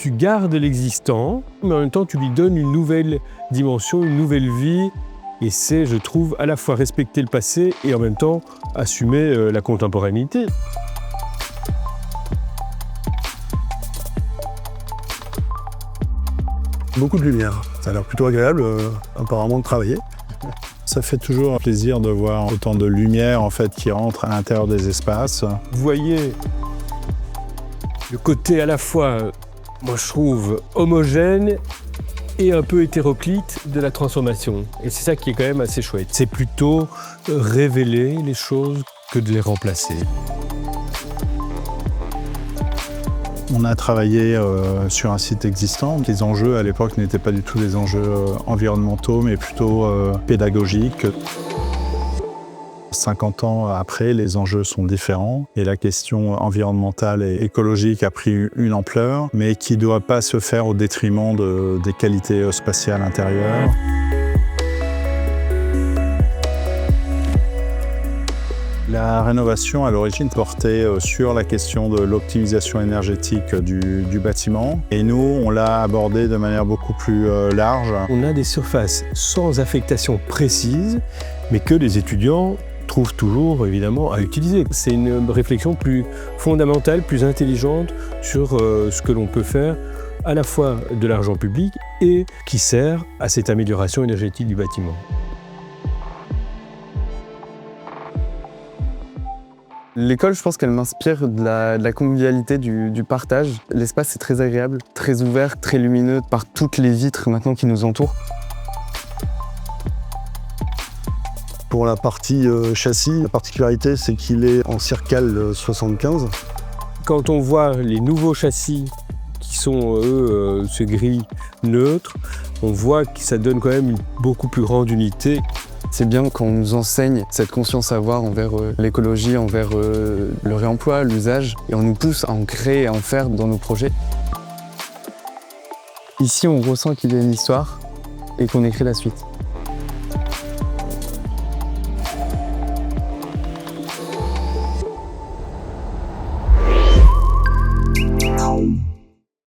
Tu gardes l'existant, mais en même temps tu lui donnes une nouvelle dimension, une nouvelle vie. Et c'est, je trouve, à la fois respecter le passé et en même temps assumer la contemporanéité. Beaucoup de lumière. Ça a l'air plutôt agréable, apparemment, de travailler. Ça fait toujours plaisir de voir autant de lumière en fait, qui rentre à l'intérieur des espaces. Vous voyez le côté à la fois, moi je trouve, homogène et un peu hétéroclite de la transformation. Et c'est ça qui est quand même assez chouette. C'est plutôt révéler les choses que de les remplacer. On a travaillé sur un site existant. Les enjeux à l'époque n'étaient pas du tout des enjeux environnementaux, mais plutôt pédagogiques. 50 ans après, les enjeux sont différents et la question environnementale et écologique a pris une ampleur, mais qui ne doit pas se faire au détriment des qualités spatiales intérieures. La rénovation, à l'origine, portait sur la question de l'optimisation énergétique du bâtiment. Et nous, on l'a abordé de manière beaucoup plus large. On a des surfaces sans affectation précise, mais que les étudiants trouvent toujours, évidemment, à utiliser. C'est une réflexion plus fondamentale, plus intelligente sur ce que l'on peut faire, à la fois de l'argent public et qui sert à cette amélioration énergétique du bâtiment. L'école, je pense qu'elle m'inspire de la convivialité, du partage. L'espace est très agréable, très ouvert, très lumineux par toutes les vitres maintenant qui nous entourent. Pour la partie châssis, la particularité c'est qu'il est en Circal 75. Quand on voit les nouveaux châssis qui sont, eux, ce gris neutre, on voit que ça donne quand même une beaucoup plus grande unité. C'est bien quand on nous enseigne cette conscience à avoir envers l'écologie, envers le réemploi, l'usage, et on nous pousse à en créer et à en faire dans nos projets. Ici, on ressent qu'il y a une histoire et qu'on écrit la suite.